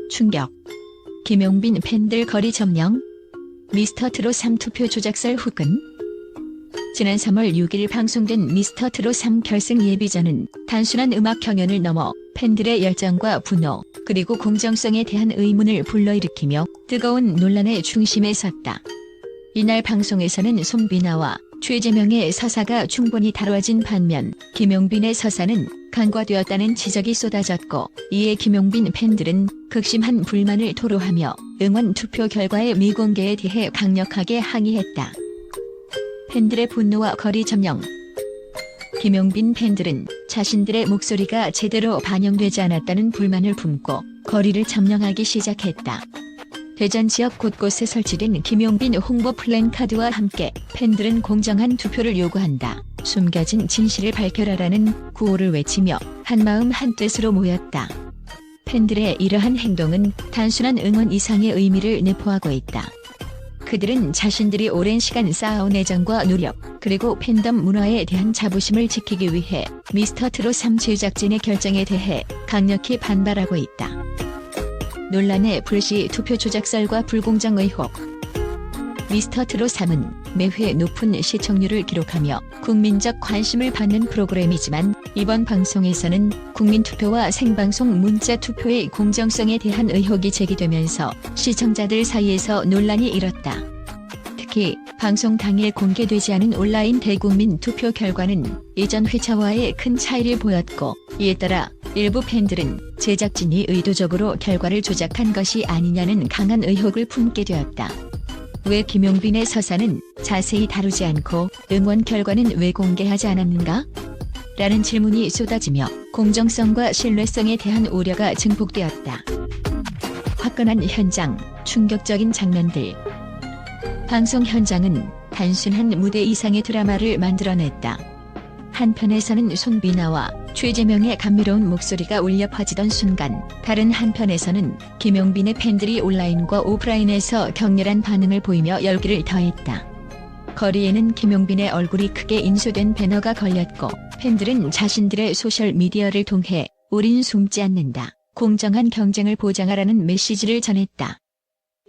충격. 김용빈 팬들 거리 점령. 미스터트롯 3 투표 조작설 후근. 지난 3월 6일 방송된 미스터트롯 3 결승 예비전은 단순한 음악 경연을 넘어 팬들의 열정과 분노, 그리고 공정성에 대한 의문을 불러일으키며 뜨거운 논란의 중심에 섰다. 이날 방송에서는 손비나와 최재명의 서사가 충분히 다뤄진 반면 김용빈의 서사는 간과되었다는 지적이 쏟아졌고, 이에 김용빈 팬들은 극심한 불만을 토로하며 응원 투표 결과의 미공개에 대해 강력하게 항의했다. 팬들의 분노와 거리 점령. 김용빈 팬들은 자신들의 목소리가 제대로 반영되지 않았다는 불만을 품고 거리를 점령하기 시작했다. 대전 지역 곳곳에 설치된 김용빈 홍보 플랜카드와 함께 팬들은 공정한 투표를 요구한다, 숨겨진 진실을 밝혀라라는 구호를 외치며 한마음 한뜻으로 모였다. 팬들의 이러한 행동은 단순한 응원 이상의 의미를 내포하고 있다. 그들은 자신들이 오랜 시간 쌓아온 애정과 노력, 그리고 팬덤 문화에 대한 자부심을 지키기 위해 미스터트롯 3 제작진의 결정에 대해 강력히 반발하고 있다. 논란의 불시 투표 조작설과 불공정 의혹. 미스터트롯 3은 매회 높은 시청률을 기록하며 국민적 관심을 받는 프로그램이지만, 이번 방송에서는 국민투표와 생방송 문자투표의 공정성에 대한 의혹이 제기되면서 시청자들 사이에서 논란이 일었다. 특히 방송 당일 공개되지 않은 온라인 대국민 투표 결과는 이전 회차와의 큰 차이를 보였고, 이에 따라 일부 팬들은 제작진이 의도적으로 결과를 조작한 것이 아니냐는 강한 의혹을 품게 되었다. 왜 김용빈의 서사는 자세히 다루지 않고 응원 결과는 왜 공개하지 않았는가? 라는 질문이 쏟아지며 공정성과 신뢰성에 대한 우려가 증폭되었다. 화끈한 현장, 충격적인 장면들. 방송 현장은 단순한 무대 이상의 드라마를 만들어냈다. 한편에서는 손비나와 최재명의 감미로운 목소리가 울려 퍼지던 순간, 다른 한편에서는 김용빈의 팬들이 온라인과 오프라인에서 격렬한 반응을 보이며 열기를 더했다. 거리에는 김용빈의 얼굴이 크게 인쇄된 배너가 걸렸고, 팬들은 자신들의 소셜미디어를 통해 "우린 숨지 않는다, 공정한 경쟁을 보장하라는 메시지를 전했다.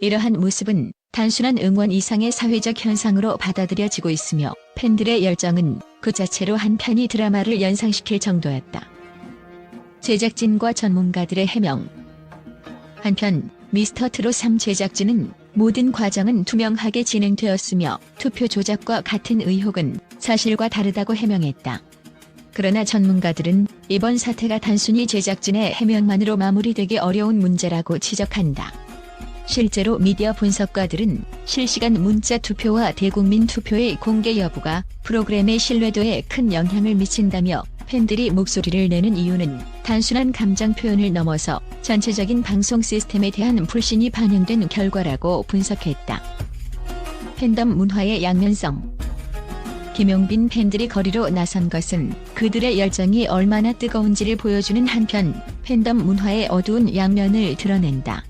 이러한 모습은 단순한 응원 이상의 사회적 현상으로 받아들여지고 있으며, 팬들의 열정은 그 자체로 한 편의 드라마를 연상시킬 정도였다. 제작진과 전문가들의 해명. 한편 미스터트롯 3 제작진은 모든 과정은 투명하게 진행되었으며 투표 조작과 같은 의혹은 사실과 다르다고 해명했다. 그러나 전문가들은 이번 사태가 단순히 제작진의 해명만으로 마무리되기 어려운 문제라고 지적한다. 실제로 미디어 분석가들은 실시간 문자 투표와 대국민 투표의 공개 여부가 프로그램의 신뢰도에 큰 영향을 미친다며, 팬들이 목소리를 내는 이유는 단순한 감정 표현을 넘어서 전체적인 방송 시스템에 대한 불신이 반영된 결과라고 분석했다. 팬덤 문화의 양면성. 김용빈 팬들이 거리로 나선 것은 그들의 열정이 얼마나 뜨거운지를 보여주는 한편, 팬덤 문화의 어두운 양면을 드러낸다.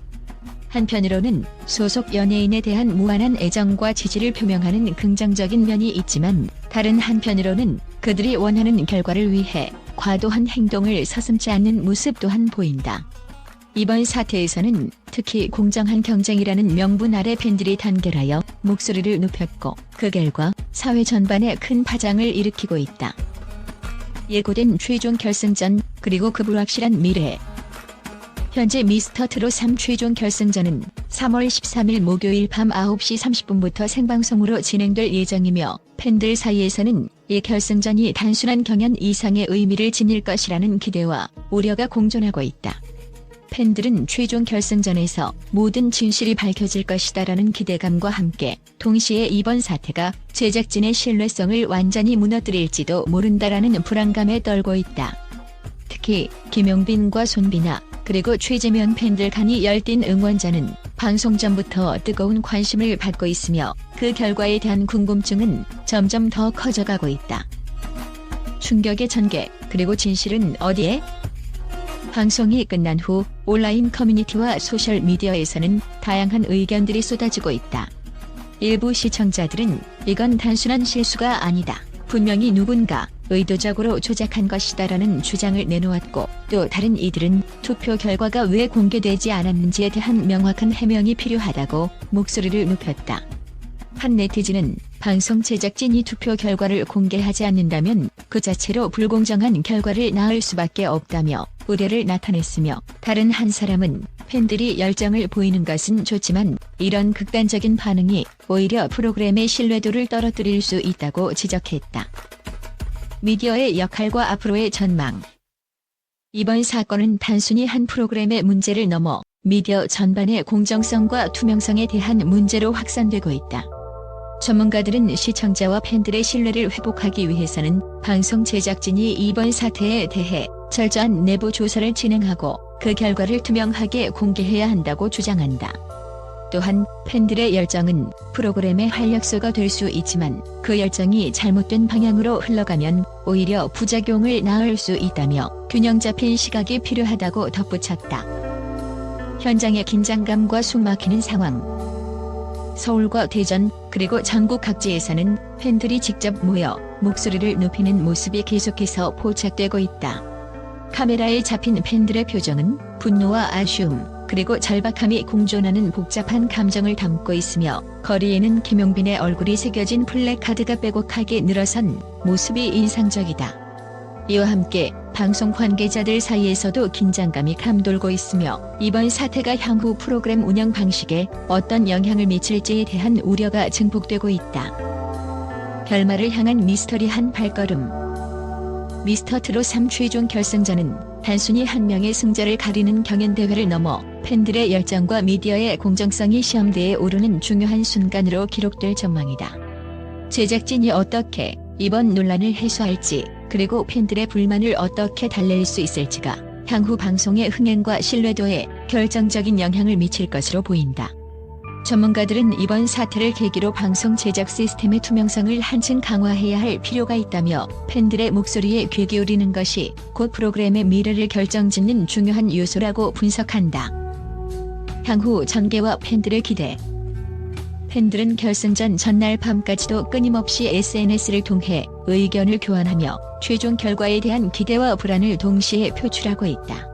한편으로는 소속 연예인에 대한 무한한 애정과 지지를 표명하는 긍정적인 면이 있지만, 다른 한편으로는 그들이 원하는 결과를 위해 과도한 행동을 서슴지 않는 모습 또한 보인다. 이번 사태에서는 특히 공정한 경쟁이라는 명분 아래 팬들이 단결하여 목소리를 높였고, 그 결과 사회 전반에 큰 파장을 일으키고 있다. 예고된 최종 결승전, 그리고 그 불확실한 미래. 현재 미스터트롯 3 최종 결승전은 3월 13일 목요일 밤 9시 30분부터 생방송으로 진행될 예정이며, 팬들 사이에서는 이 결승전이 단순한 경연 이상의 의미를 지닐 것이라는 기대와 우려가 공존하고 있다. 팬들은 최종 결승전에서 모든 진실이 밝혀질 것이다라는 기대감과 함께, 동시에 이번 사태가 제작진의 신뢰성을 완전히 무너뜨릴지도 모른다라는 불안감에 떨고 있다. 특히 김용빈과 손비나, 그리고 최재명 팬들 간이 열띤 응원전은 방송 전부터 뜨거운 관심을 받고 있으며, 그 결과에 대한 궁금증은 점점 더 커져가고 있다. 충격의 전개, 그리고 진실은 어디에? 방송이 끝난 후 온라인 커뮤니티와 소셜미디어에서는 다양한 의견들이 쏟아지고 있다. 일부 시청자들은 이건 단순한 실수가 아니다, 분명히 누군가 의도적으로 조작한 것이다라는 주장을 내놓았고, 또 다른 이들은 투표 결과가 왜 공개되지 않았는지에 대한 명확한 해명이 필요하다고 목소리를 높였다. 한 네티즌은 방송 제작진이 투표 결과를 공개하지 않는다면 그 자체로 불공정한 결과를 낳을 수밖에 없다며 우려를 나타냈으며, 다른 한 사람은 팬들이 열정을 보이는 것은 좋지만 이런 극단적인 반응이 오히려 프로그램의 신뢰도를 떨어뜨릴 수 있다고 지적했다. 미디어의 역할과 앞으로의 전망. 이번 사건은 단순히 한 프로그램의 문제를 넘어 미디어 전반의 공정성과 투명성에 대한 문제로 확산되고 있다. 전문가들은 시청자와 팬들의 신뢰를 회복하기 위해서는 방송 제작진이 이번 사태에 대해 철저한 내부 조사를 진행하고 그 결과를 투명하게 공개해야 한다고 주장한다. 또한 팬들의 열정은 프로그램의 활력소가 될 수 있지만 그 열정이 잘못된 방향으로 흘러가면 오히려 부작용을 낳을 수 있다며 균형 잡힌 시각이 필요하다고 덧붙였다. 현장의 긴장감과 숨막히는 상황. 서울과 대전 그리고 전국 각지에서는 팬들이 직접 모여 목소리를 높이는 모습이 계속해서 포착되고 있다. 카메라에 잡힌 팬들의 표정은 분노와 아쉬움 그리고 절박함이 공존하는 복잡한 감정을 담고 있으며, 거리에는 김용빈의 얼굴이 새겨진 플래카드가 빼곡하게 늘어선 모습이 인상적이다. 이와 함께 방송 관계자들 사이에서도 긴장감이 감돌고 있으며, 이번 사태가 향후 프로그램 운영 방식에 어떤 영향을 미칠지에 대한 우려가 증폭되고 있다. 결말을 향한 미스터리한 발걸음. 미스터트롯 3 최종 결승전은 단순히 한 명의 승자를 가리는 경연대회를 넘어 팬들의 열정과 미디어의 공정성이 시험대에 오르는 중요한 순간으로 기록될 전망이다. 제작진이 어떻게 이번 논란을 해소할지, 그리고 팬들의 불만을 어떻게 달랠 수 있을지가 향후 방송의 흥행과 신뢰도에 결정적인 영향을 미칠 것으로 보인다. 전문가들은 이번 사태를 계기로 방송 제작 시스템의 투명성을 한층 강화해야 할 필요가 있다며, 팬들의 목소리에 귀 기울이는 것이 곧 프로그램의 미래를 결정짓는 중요한 요소라고 분석한다. 향후 전개와 팬들의 기대. 팬들은 결승전 전날 밤까지도 끊임없이 SNS를 통해 의견을 교환하며 최종 결과에 대한 기대와 불안을 동시에 표출하고 있다.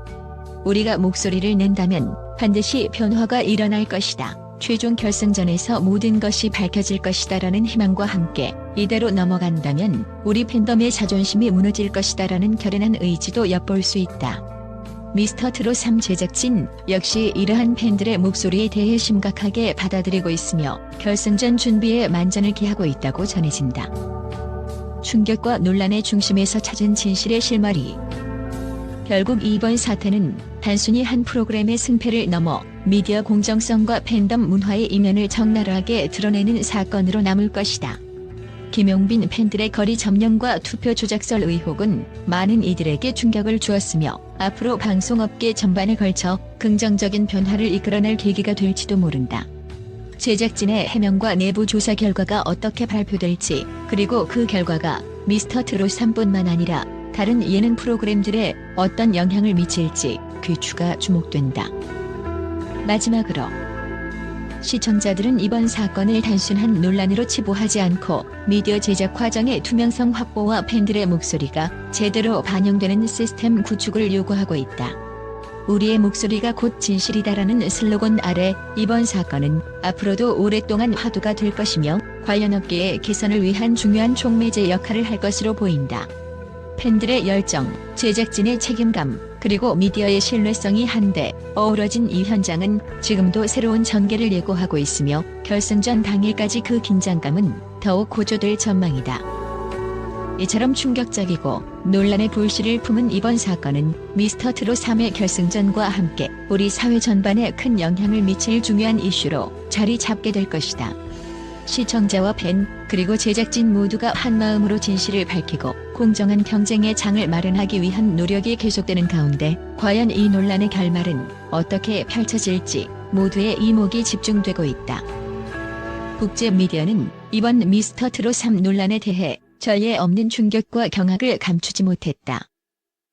우리가 목소리를 낸다면 반드시 변화가 일어날 것이다. 최종 결승전에서 모든 것이 밝혀질 것이다라는 희망과 함께 이대로 넘어간다면 우리 팬덤의 자존심이 무너질 것이다라는 결연한 의지도 엿볼 수 있다. 미스터트롯 3 제작진 역시 이러한 팬들의 목소리에 대해 심각하게 받아들이고 있으며 결승전 준비에 만전을 기하고 있다고 전해진다. 충격과 논란의 중심에서 찾은 진실의 실마리. 결국 이번 사태는 단순히 한 프로그램의 승패를 넘어 미디어 공정성과 팬덤 문화의 이면을 적나라하게 드러내는 사건으로 남을 것이다. 김용빈 팬들의 거리 점령과 투표 조작설 의혹은 많은 이들에게 충격을 주었으며, 앞으로 방송업계 전반에 걸쳐 긍정적인 변화를 이끌어낼 계기가 될지도 모른다. 제작진의 해명과 내부 조사 결과가 어떻게 발표될지, 그리고 그 결과가 미스터트롯 3뿐만 아니라 다른 예능 프로그램들에 어떤 영향을 미칠지 귀추가 주목된다. 마지막으로 시청자들은 이번 사건을 단순한 논란으로 치부하지 않고 미디어 제작 과정의 투명성 확보와 팬들의 목소리가 제대로 반영되는 시스템 구축을 요구하고 있다. 우리의 목소리가 곧 진실이다라는 슬로건 아래 이번 사건은 앞으로도 오랫동안 화두가 될 것이며 관련 업계의 개선을 위한 중요한 촉매제 역할을 할 것으로 보인다. 팬들의 열정, 제작진의 책임감, 그리고 미디어의 신뢰성이 한데 어우러진 이 현장은 지금도 새로운 전개를 예고하고 있으며 결승전 당일까지 그 긴장감은 더욱 고조될 전망이다. 이처럼 충격적이고 논란의 불씨를 품은 이번 사건은 미스터트롯 3의 결승전과 함께 우리 사회 전반에 큰 영향을 미칠 중요한 이슈로 자리 잡게 될 것이다. 시청자와 팬, 그리고 제작진 모두가 한마음으로 진실을 밝히고 공정한 경쟁의 장을 마련하기 위한 노력이 계속되는 가운데 과연 이 논란의 결말은 어떻게 펼쳐질지 모두의 이목이 집중되고 있다. 국제 미디어는 이번 미스터트롯 3 논란에 대해 전례 없는 충격과 경악을 감추지 못했다.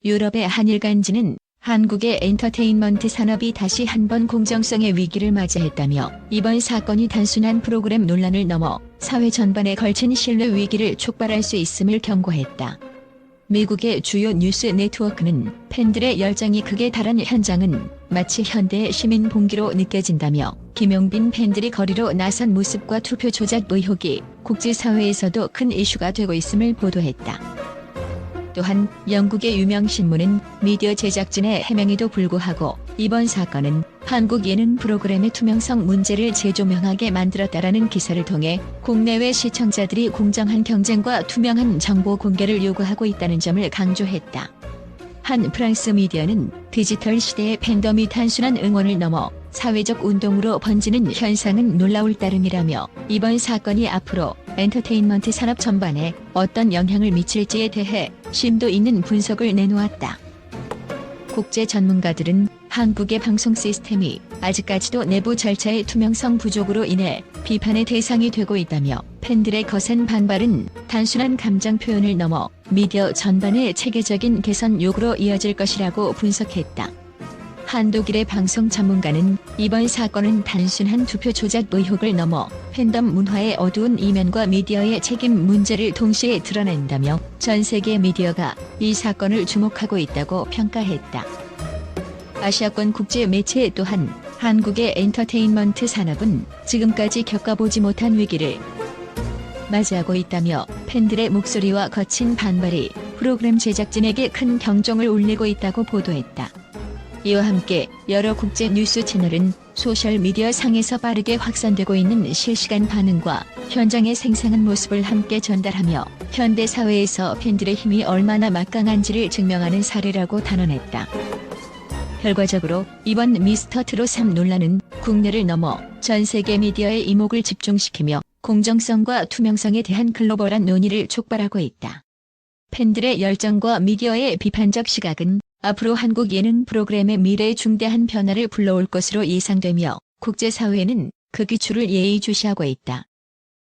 유럽의 한일간지는 한국의 엔터테인먼트 산업이 다시 한번 공정성의 위기를 맞이했다며 이번 사건이 단순한 프로그램 논란을 넘어 사회 전반에 걸친 신뢰 위기를 촉발할 수 있음을 경고했다. 미국의 주요 뉴스 네트워크는 팬들의 열정이 극에 달한 현장은 마치 현대의 시민 봉기로 느껴진다며 김용빈 팬들이 거리로 나선 모습과 투표 조작 의혹이 국제사회에서도 큰 이슈가 되고 있음을 보도했다. 또한 영국의 유명 신문은 미디어 제작진의 해명에도 불구하고 이번 사건은 한국 예능 프로그램의 투명성 문제를 재조명하게 만들었다라는 기사를 통해 국내외 시청자들이 공정한 경쟁과 투명한 정보 공개를 요구하고 있다는 점을 강조했다. 한 프랑스 미디어는 디지털 시대의 팬덤이 단순한 응원을 넘어 사회적 운동으로 번지는 현상은 놀라울 따름이라며 이번 사건이 앞으로 엔터테인먼트 산업 전반에 어떤 영향을 미칠지에 대해 심도 있는 분석을 내놓았다. 국제 전문가들은 한국의 방송 시스템이 아직까지도 내부 절차의 투명성 부족으로 인해 비판의 대상이 되고 있다며 팬들의 거센 반발은 단순한 감정 표현을 넘어 미디어 전반의 체계적인 개선 요구로 이어질 것이라고 분석했다. 한독일의 방송 전문가는 이번 사건은 단순한 투표 조작 의혹을 넘어 팬덤 문화의 어두운 이면과 미디어의 책임 문제를 동시에 드러낸다며 전 세계 미디어가 이 사건을 주목하고 있다고 평가했다. 아시아권 국제 매체 또한 한국의 엔터테인먼트 산업은 지금까지 겪어보지 못한 위기를 맞이하고 있다며 팬들의 목소리와 거친 반발이 프로그램 제작진에게 큰 경종을 울리고 있다고 보도했다. 이와 함께 여러 국제 뉴스 채널은 소셜미디어 상에서 빠르게 확산되고 있는 실시간 반응과 현장의 생생한 모습을 함께 전달하며 현대 사회에서 팬들의 힘이 얼마나 막강한지를 증명하는 사례라고 단언했다. 결과적으로 이번 미스터트롯 3 논란은 국내를 넘어 전 세계 미디어의 이목을 집중시키며 공정성과 투명성에 대한 글로벌한 논의를 촉발하고 있다. 팬들의 열정과 미디어의 비판적 시각은 앞으로 한국 예능 프로그램의 미래에 중대한 변화를 불러올 것으로 예상되며 국제사회는 그 기출을 예의주시하고 있다.